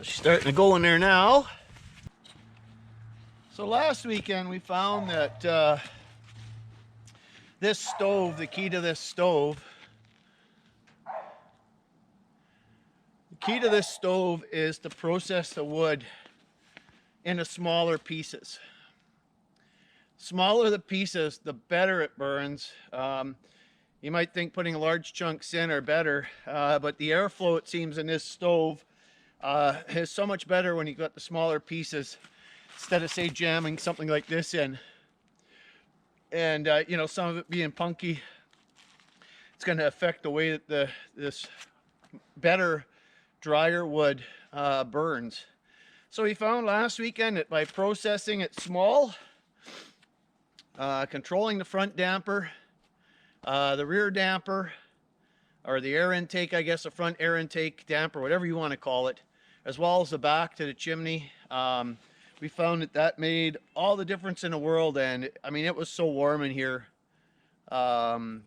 She's starting to go in there now. So last weekend we found that this stove, the key to this stove is to process the wood into smaller pieces. Smaller the pieces, the better it burns. You might think putting large chunks in are better, but the airflow, it seems, in this stove is so much better when you got the smaller pieces instead of, say, jamming something like this in. And you know, some of it being punky, it's going to affect the way that this better, drier wood burns. So we found last weekend that by processing it small, controlling the front damper, the rear damper, or the air intake, I guess, the front air intake damper, whatever you want to call it, as well as the back to the chimney, we found that made all the difference in the world. And I mean, it was so warm in here on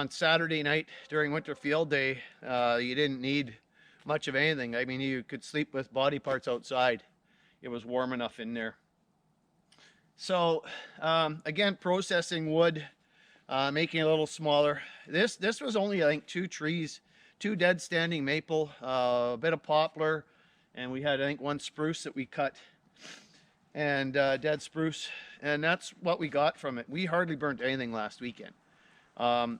Saturday night during winter field day. You didn't need much of anything. I mean, you could sleep with body parts outside. It was warm enough in there. So again, processing wood, making it a little smaller. This was only, I think, 2 trees, 2 dead standing maple, a bit of poplar, and we had, I think, 1 spruce that we cut, and dead spruce, and that's what we got from it. We hardly burnt anything last weekend. The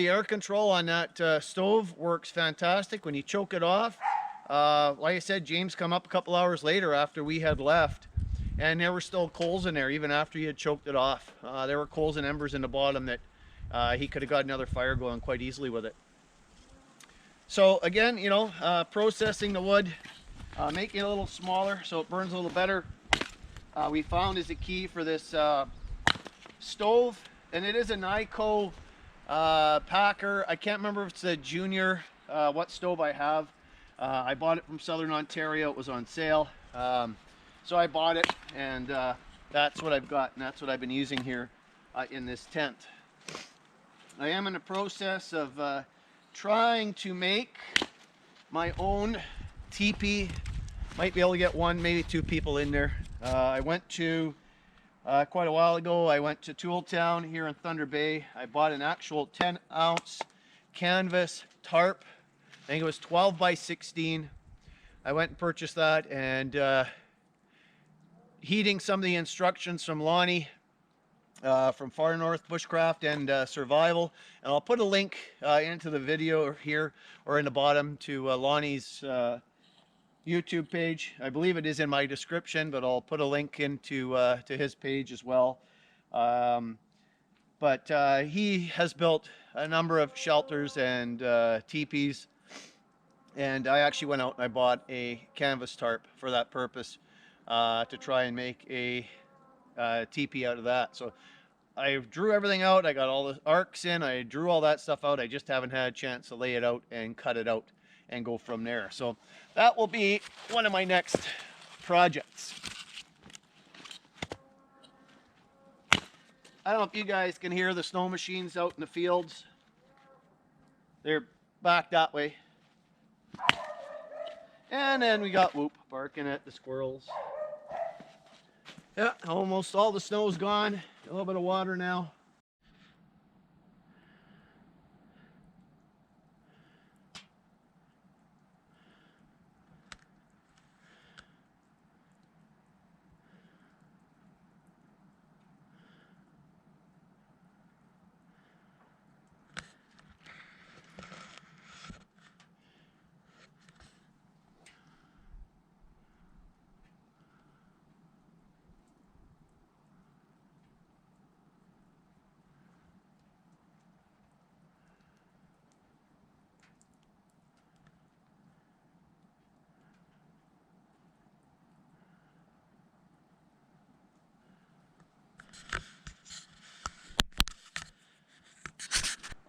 air control on that stove works fantastic. When you choke it off, like I said, James come up a couple hours later after we had left, and there were still coals in there even after he had choked it off. There were coals and embers in the bottom that he could have got another fire going quite easily with it. So again, you know, processing the wood, making it a little smaller so it burns a little better, we found is the key for this stove. And it is a Nyko Packer. I can't remember if it's a junior, what stove I have. I bought it from Southern Ontario. It was on sale. So I bought it, and that's what I've got, and that's what I've been using here in this tent. I am in the process of trying to make my own teepee. Might be able to get 1, maybe 2 people in there. I went to, quite a while ago, I went to Tooltown here in Thunder Bay. I bought an actual 10-ounce canvas tarp. I think it was 12 by 16. I went and purchased that, and heeding some of the instructions from Lonnie from Far North Bushcraft and Survival, and I'll put a link into the video here or in the bottom to Lonnie's YouTube page. I believe it is in my description, but I'll put a link into to his page as well. But he has built a number of shelters and teepees, and I actually went out and I bought a canvas tarp for that purpose, to try and make a teepee out of that. So I drew everything out. I got all the arcs in. I drew all that stuff out. I just haven't had a chance to lay it out and cut it out and go from there. So that will be one of my next projects. I don't know if you guys can hear the snow machines out in the fields. They're back that way. And then we got Whoop barking at the squirrels. Yeah, almost all the snow's gone. A little bit of water now.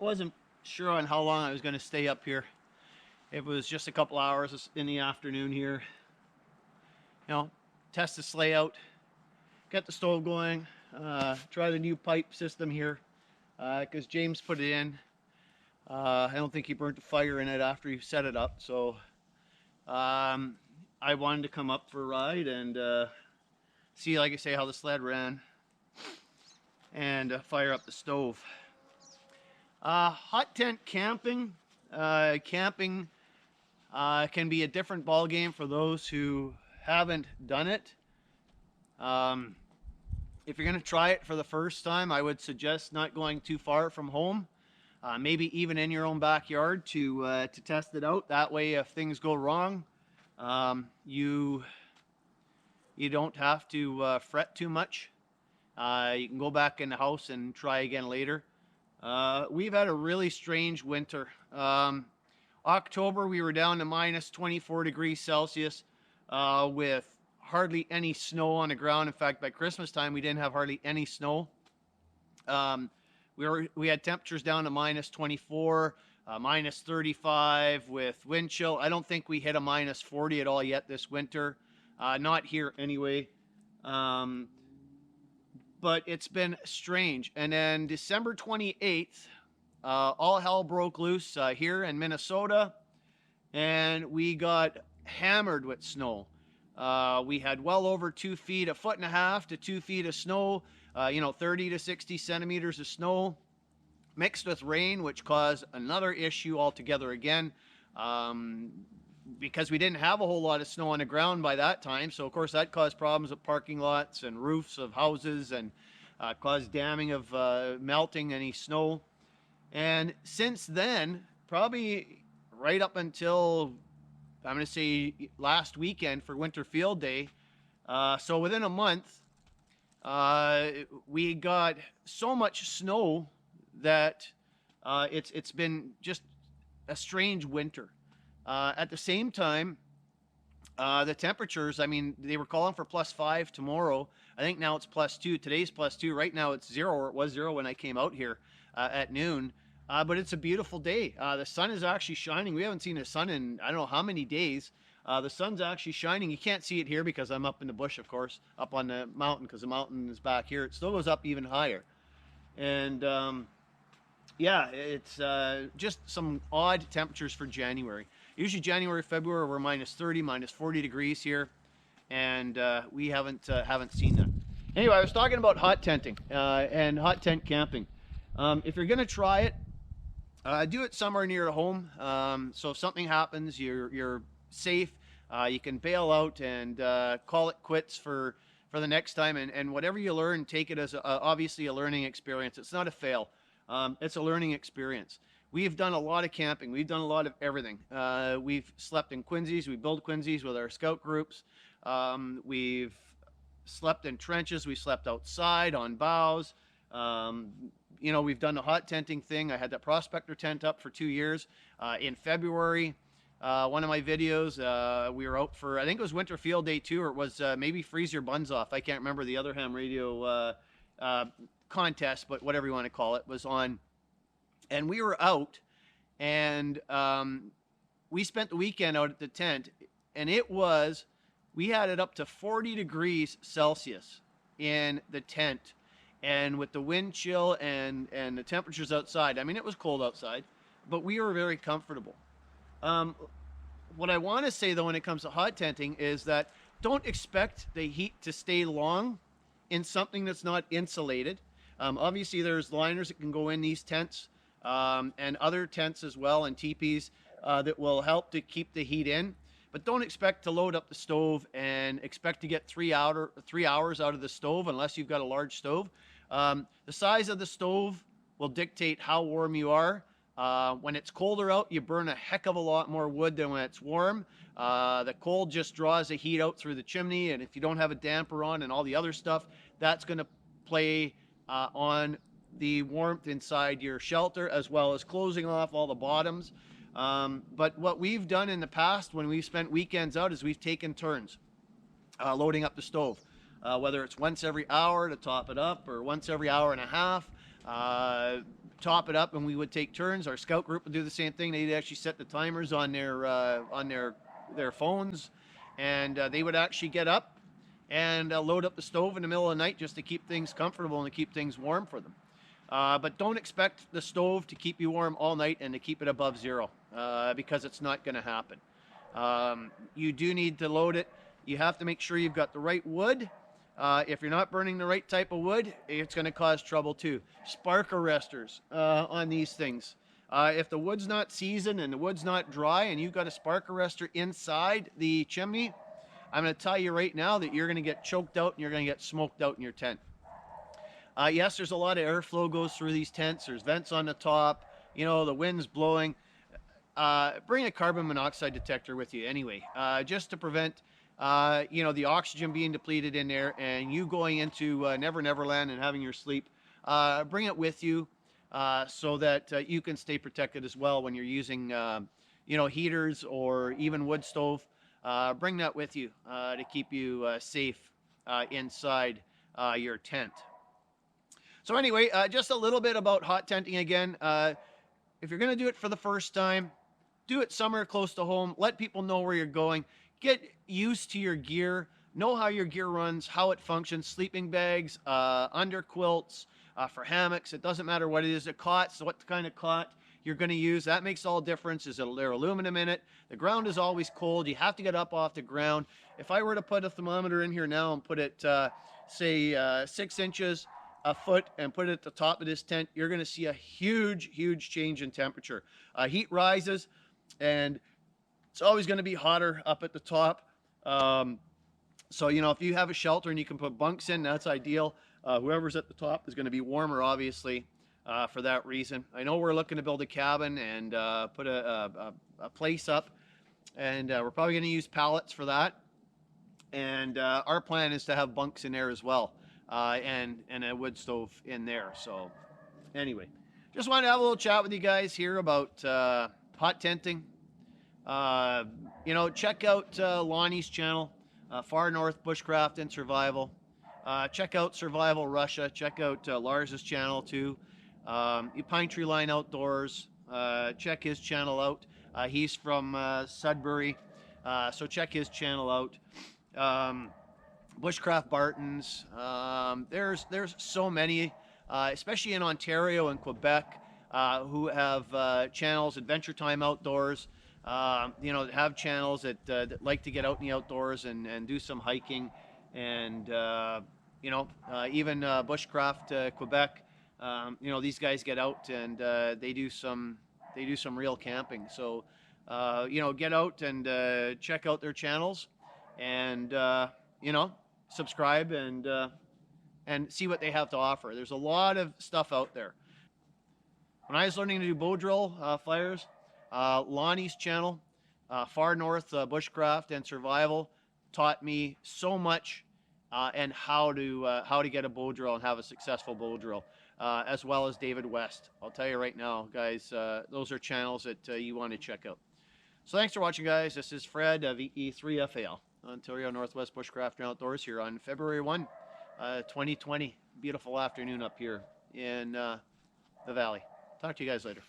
I wasn't sure on how long I was going to stay up here. It was just a couple hours in the afternoon here. You know, test the sleigh out, get the stove going, try the new pipe system here, because James put it in. I don't think he burnt a fire in it after he set it up, so I wanted to come up for a ride and see, like I say, how the sled ran and fire up the stove. Hot tent camping. Camping can be a different ball game for those who haven't done it. Um, if you're going to try it for the first time, I would suggest not going too far from home. Maybe even in your own backyard to test it out. That way, if things go wrong, you don't have to fret too much. You can go back in the house and try again later. We've had a really strange winter. October, we were down to minus 24 degrees Celsius with hardly any snow on the ground. In fact, by Christmas time, we didn't have hardly any snow. We had temperatures down to minus 24, minus 35 with wind chill. I don't think we hit a minus 40 at all yet this winter. Not here anyway. But it's been strange. And then December 28th, all hell broke loose here in Minnesota, and we got hammered with snow. We had well over 2 feet, 1.5 to 2 feet of snow, 30 to 60 centimeters of snow mixed with rain, which caused another issue altogether again. Because we didn't have a whole lot of snow on the ground by that time. So, of course, that caused problems with parking lots and roofs of houses and caused damming of melting any snow. And since then, probably right up until, I'm going to say, last weekend for Winter Field Day, so within a month, we got so much snow that it's been just a strange winter. At the same time, the temperatures, I mean, they were calling for +5 tomorrow. I think now it's +2. Today's +2. Right now it's 0, or it was 0 when I came out here at noon. But it's a beautiful day. The sun is actually shining. We haven't seen the sun in I don't know how many days. The sun's actually shining. You can't see it here because I'm up in the bush, of course, up on the mountain, because the mountain is back here. It still goes up even higher. And yeah, it's just some odd temperatures for January. Usually January, February, we're minus 30, minus 40 degrees here, and we haven't seen that. Anyway, I was talking about hot tenting and hot tent camping. If you're going to try it, do it somewhere near home. So if something happens, you're safe. You can bail out and call it quits for the next time. And whatever you learn, take it as obviously a learning experience. It's not a fail. It's a learning experience. We've done a lot of camping. We've done a lot of everything. We've slept in quinzees. We build quinzees with our scout groups. We've slept in trenches. We slept outside on boughs. We've done the hot tenting thing. I had that prospector tent up for 2 years. In February, one of my videos, we were out for, I think it was Winter Field Day 2, or it was maybe Freeze Your Buns Off. I can't remember the other ham radio contest, but whatever you want to call it, was on. And we were out, and we spent the weekend out at the tent, and we had it up to 40 degrees Celsius in the tent, and with the wind chill and the temperatures outside, I mean, it was cold outside, but we were very comfortable. What I want to say, though, when it comes to hot tenting is that don't expect the heat to stay long in something that's not insulated. Obviously, there's liners that can go in these tents, and other tents as well, and teepees that will help to keep the heat in. But don't expect to load up the stove and expect to get 3 hours out of the stove unless you've got a large stove. The size of the stove will dictate how warm you are. When it's colder out, you burn a heck of a lot more wood than when it's warm. The cold just draws the heat out through the chimney, and if you don't have a damper on and all the other stuff, that's going to play on the warmth inside your shelter, as well as closing off all the bottoms. But what we've done in the past when we've spent weekends out is we've taken turns loading up the stove, whether it's once every hour to top it up, or once every hour and a half, top it up, and we would take turns. Our scout group would do the same thing. They'd actually set the timers on their phones, and they would actually get up and load up the stove in the middle of the night just to keep things comfortable and to keep things warm for them. But don't expect the stove to keep you warm all night and to keep it above zero, because it's not going to happen. You do need to load it. You have to make sure you've got the right wood. If you're not burning the right type of wood, it's going to cause trouble too. Spark arresters on these things. If the wood's not seasoned and the wood's not dry and you've got a spark arrestor inside the chimney, I'm going to tell you right now that you're going to get choked out and you're going to get smoked out in your tent. Yes, there's a lot of airflow goes through these tents. There's vents on the top. You know, the wind's blowing. Bring a carbon monoxide detector with you anyway, just to prevent, you know, the oxygen being depleted in there and you going into Never Never Land and having your sleep. Bring it with you so that you can stay protected as well when you're using, you know, heaters or even wood stove. Bring that with you to keep you safe inside your tent. So anyway, just a little bit about hot tenting again. If you're going to do it for the first time, do it somewhere close to home. Let people know where you're going. Get used to your gear. Know how your gear runs, how it functions. Sleeping bags, under quilts, for hammocks. It doesn't matter what it is. A cot, so what kind of cot you're going to use. That makes all difference. Is there aluminum in it? The ground is always cold. You have to get up off the ground. If I were to put a thermometer in here now and put it, say, 6 inches, a foot, and put it at the top of this tent, you're going to see a huge, huge change in temperature. Heat rises, and it's always going to be hotter up at the top. So, you know, if you have a shelter and you can put bunks in, that's ideal. Whoever's at the top is going to be warmer, obviously, for that reason. I know we're looking to build a cabin and put a place up, and we're probably going to use pallets for that. And our plan is to have bunks in there as well, and a wood stove in there. So anyway, just wanted to have a little chat with you guys here about hot tenting. You know, check out Lonnie's channel, Far North Bushcraft and Survival. Check out Survival Russia. Check out Lars's channel too. Pine Tree Line Outdoors. Check his channel out. He's from Sudbury, so check his channel out. Bushcraft Bartons. There's so many, especially in Ontario and Quebec, who have channels. Adventure Time Outdoors. You know, that have channels that like to get out in the outdoors and do some hiking, and you know, even Bushcraft Quebec. You know, these guys get out and they do some real camping. So you know, get out and check out their channels, and you know, subscribe and see what they have to offer. There's a lot of stuff out there. When I was learning to do bow drill fires, Lonnie's channel, Far North Bushcraft and Survival, taught me so much, and how to get a bow drill and have a successful bow drill, as well as David West. I'll tell you right now, guys, those are channels that you want to check out. So thanks for watching, guys. This is Fred of E3FAL, Ontario Northwest Bushcraft and Outdoors, here on February 1, 2020. Beautiful afternoon up here in the valley. Talk to you guys later.